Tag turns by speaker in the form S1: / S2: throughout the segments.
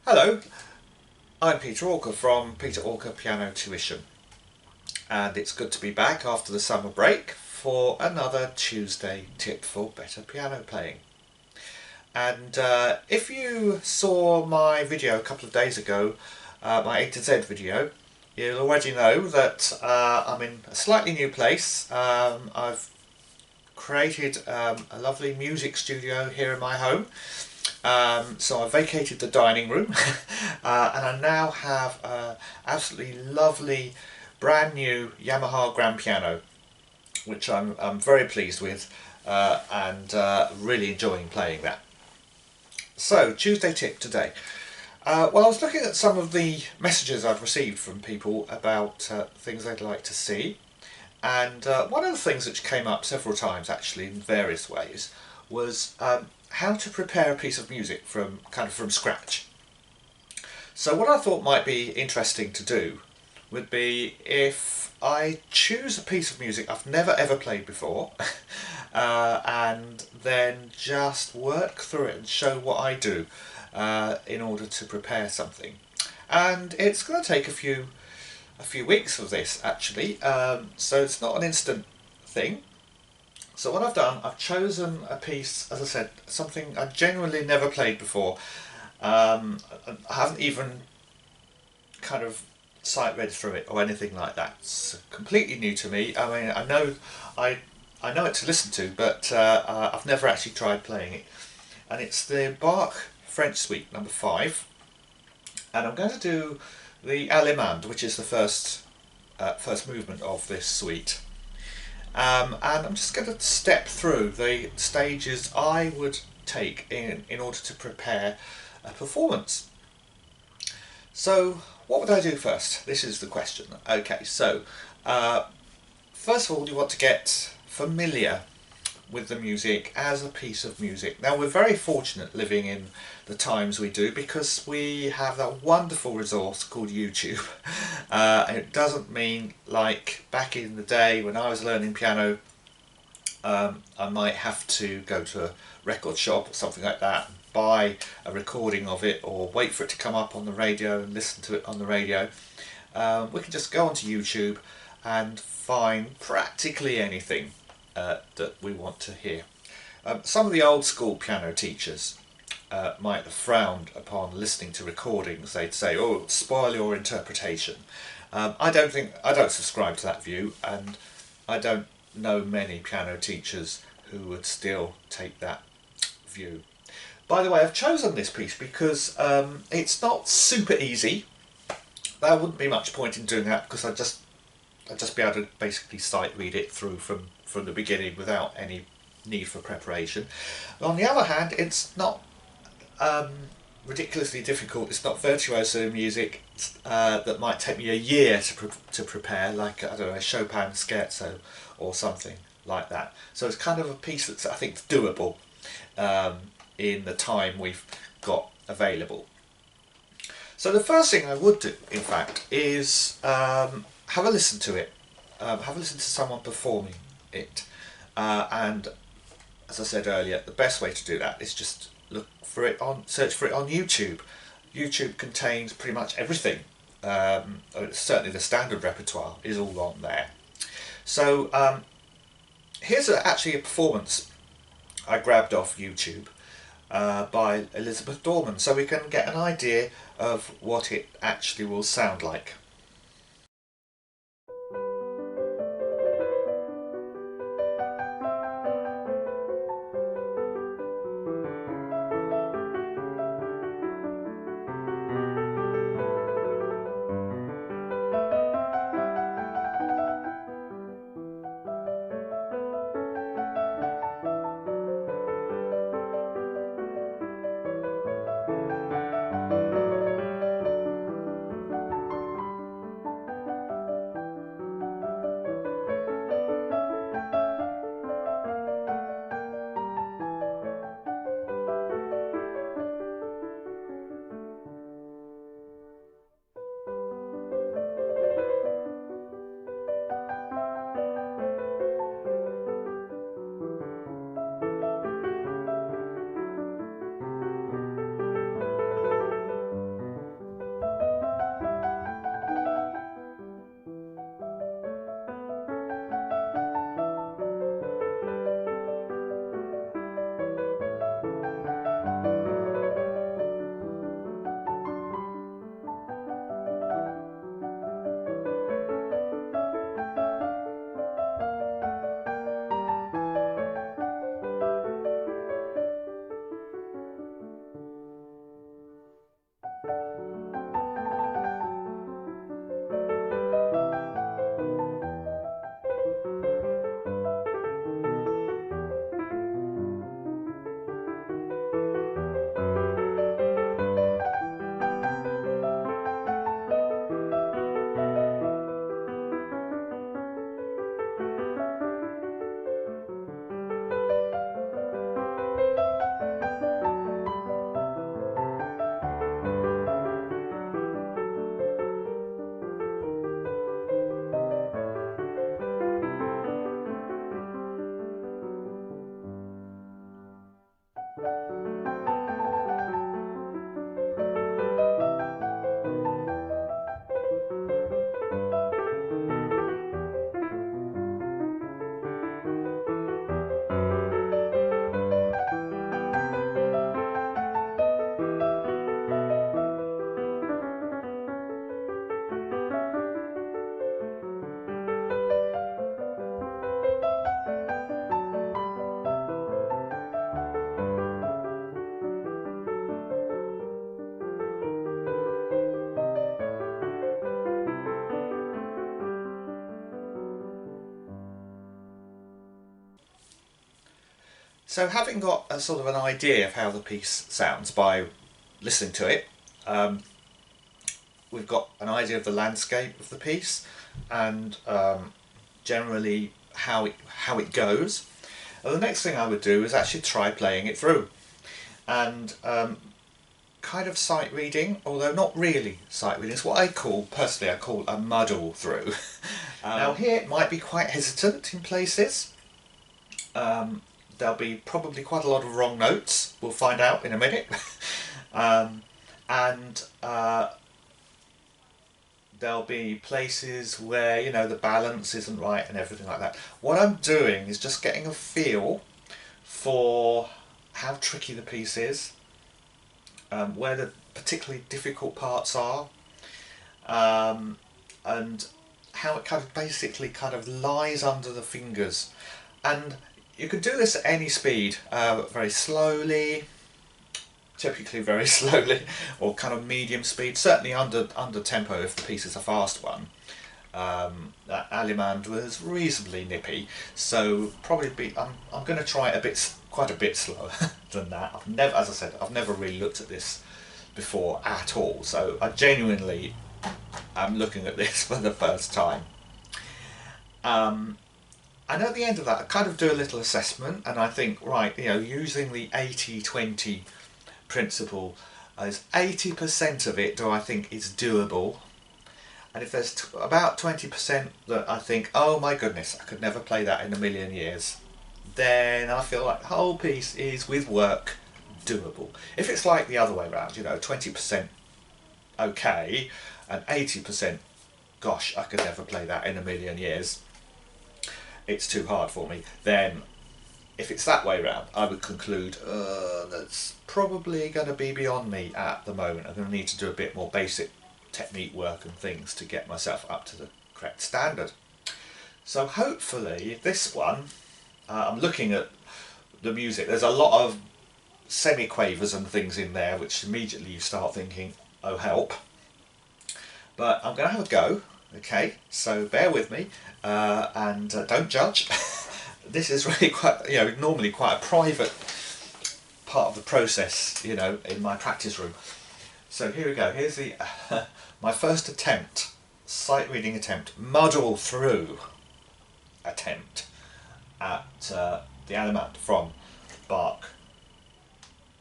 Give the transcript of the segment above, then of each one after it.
S1: Hello, I'm Peter Orker from Peter Orker Piano Tuition, and it's good to be back after the summer break for another Tuesday tip for better piano playing. And if you saw my video a couple of days ago, my A to Z video, you'll already know that I'm in a slightly new place. I've created a lovely music studio here in my home. So I vacated the dining room and I now have an absolutely lovely brand new Yamaha grand piano, which I'm very pleased with and really enjoying playing that. So Tuesday tip today. Well, I was looking at some of the messages I've received from people about things they'd like to see, and one of the things which came up several times actually in various ways was how to prepare a piece of music from scratch. So what I thought might be interesting to do would be if I choose a piece of music I've never ever played before and then just work through it and show what I do in order to prepare something. And it's going to take a few weeks of this actually, so it's not an instant thing. So what I've done, I've chosen a piece, as I said, something I genuinely never played before. I haven't even kind of sight read through it or anything like that. It's completely new to me. I mean, I know it to listen to, but I've never actually tried playing it. And it's the Bach French Suite number 5, and I'm going to do the Allemande, which is the first movement of this suite. And I'm just going to step through the stages I would take in order to prepare a performance. So what would I do first? This is the question. Okay, so first of all you want to get familiar with the music as a piece of music. Now we're very fortunate living in the times we do because we have that wonderful resource called YouTube. And it doesn't mean like back in the day when I was learning piano, I might have to go to a record shop or something like that, buy a recording of it or wait for it to come up on the radio and listen to it on the radio. We can just go onto YouTube and find practically anything that we want to hear. Some of the old school piano teachers might have frowned upon listening to recordings. They'd say, "Oh, it'll spoil your interpretation." I don't subscribe to that view, and I don't know many piano teachers who would still take that view. By the way, I've chosen this piece because it's not super easy. There wouldn't be much point in doing that because I'd just be able to basically sight read it through from the beginning without any need for preparation. On the other hand, it's not ridiculously difficult. It's not virtuoso music that might take me a year to prepare, like I don't know, a Chopin scherzo or something like that. So it's kind of a piece that's I think doable in the time we've got available. So the first thing I would do, in fact, is have a listen to it. Have a listen to someone performing it, and as I said earlier, the best way to do that is just search for it on YouTube. YouTube contains pretty much everything. Certainly the standard repertoire is all on there. So here's actually a performance I grabbed off YouTube by Elizabeth Dorman, so we can get an idea of what it actually will sound like. So having got a sort of an idea of how the piece sounds by listening to it, we've got an idea of the landscape of the piece and generally how it goes. And the next thing I would do is actually try playing it through and kind of sight reading, although not really sight reading. It's what I call a muddle through. Now here it might be quite hesitant in places. There'll be probably quite a lot of wrong notes. We'll find out in a minute. And there'll be places where, you know, the balance isn't right and everything like that. What I'm doing is just getting a feel for how tricky the piece is, where the particularly difficult parts are, and how it kind of basically kind of lies under the fingers. And you can do this at any speed, very slowly, typically very slowly, or kind of medium speed, certainly under tempo if the piece is a fast one. That Allemande was reasonably nippy, so probably I'm going to try it quite a bit slower than that. As I said, I've never really looked at this before at all, so I genuinely am looking at this for the first time. And at the end of that, I kind of do a little assessment, and I think, right, you know, using the 80-20 principle, is 80% of it do I think is doable, and if there's about 20% that I think, oh my goodness, I could never play that in a million years, then I feel like the whole piece is, with work, doable. If it's like the other way around, you know, 20% okay, and 80%, gosh, I could never play that in a million years, it's too hard for me, then if it's that way around, I would conclude that's probably going to be beyond me at the moment. I'm going to need to do a bit more basic technique work and things to get myself up to the correct standard. So hopefully this one, I'm looking at the music, there's a lot of semi-quavers and things in there which immediately you start thinking, oh help. But I'm going to have a go. Okay, so bear with me and don't judge. This is really quite, you know, normally quite a private part of the process, you know, in my practice room. So here we go. Here's the my first attempt, sight reading attempt, muddle through attempt at the Allemande from Bach,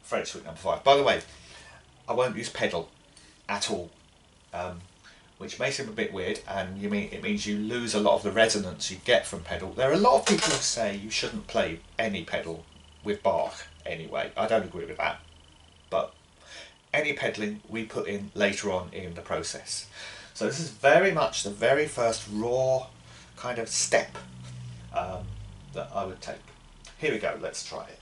S1: French Suite Number 5. By the way, I won't use pedal at all. Which may seem a bit weird, and it means you lose a lot of the resonance you get from pedal. There are a lot of people who say you shouldn't play any pedal with Bach anyway. I don't agree with that, but any pedaling we put in later on in the process. So this is very much the very first raw kind of step that I would take. Here we go, let's try it.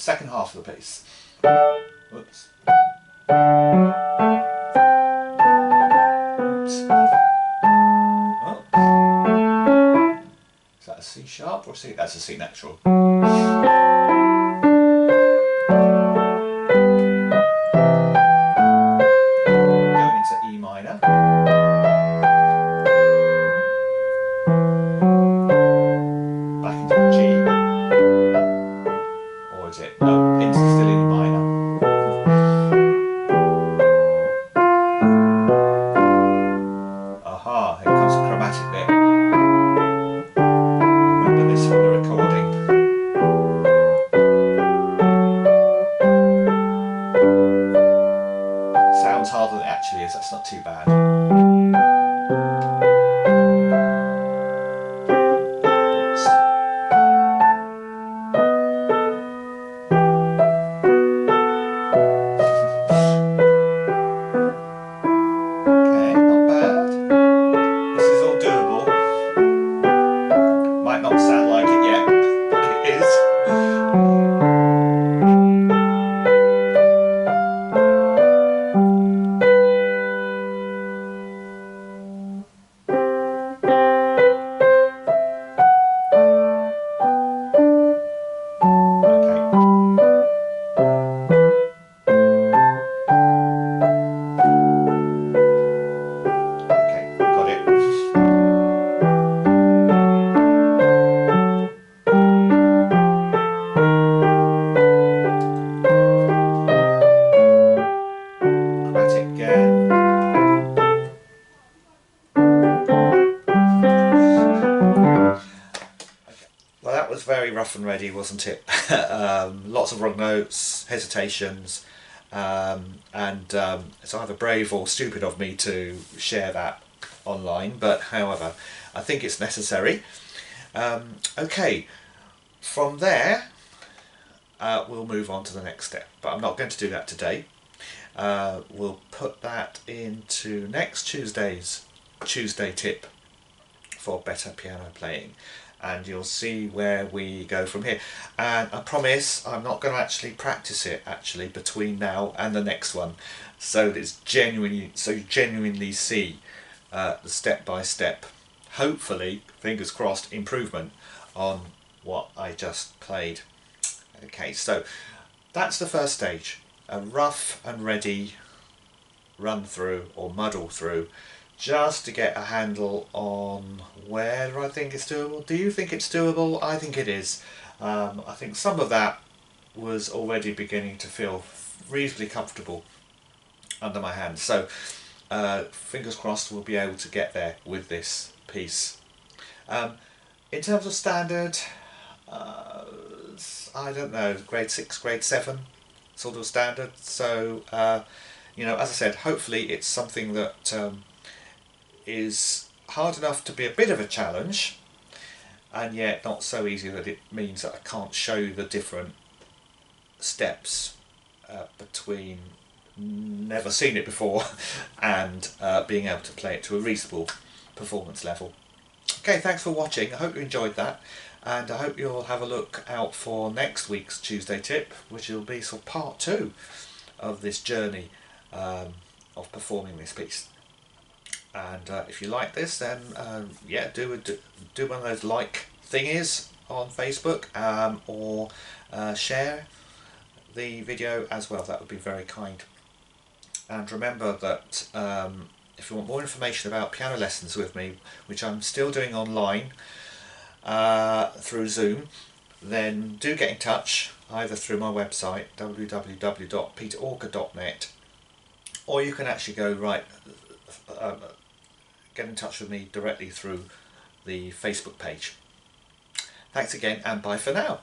S1: second half of the piece. Whoops. Oops. Oh. Is that a C sharp or C? That's a C natural. Going into E minor. Back into G. Or is it? No, it's still in minor. Aha, here comes a chromatic bit. Remember this from the recording. Sounds harder than it actually is, that's not too bad. Might not sound like it yet, but it is. Was very rough and ready, wasn't it? Lots of wrong notes, hesitations, and it's either brave or stupid of me to share that online, but however, I think it's necessary. Okay, from there we'll move on to the next step, but I'm not going to do that today. We'll put that into next Tuesday's Tuesday tip for better piano playing, and you'll see where we go from here. And I promise I'm not going to actually practice it between now and the next one, so that it's genuinely, so you genuinely see the step-by-step, hopefully, fingers crossed, improvement on what I just played. Okay, so that's the first stage, a rough and ready run through or muddle through, just to get a handle on whether I think it's doable. Do you think it's doable? I think it is. I think some of that was already beginning to feel reasonably comfortable under my hands. So fingers crossed we'll be able to get there with this piece. In terms of standard, I don't know, grade 6, grade 7 sort of standard. So you know, as I said, hopefully it's something that is hard enough to be a bit of a challenge, and yet not so easy that it means that I can't show you the different steps between never seen it before and being able to play it to a reasonable performance level. Okay, thanks for watching. I hope you enjoyed that, and I hope you'll have a look out for next week's Tuesday tip, which will be sort of part 2 of this journey of performing this piece. And if you like this, then yeah, do one of those like thingies on Facebook, or share the video as well. That would be very kind. And remember that if you want more information about piano lessons with me, which I'm still doing online through Zoom, then do get in touch either through my website www.peterorca.net, or you can actually go get in touch with me directly through the Facebook page. Thanks again, and bye for now.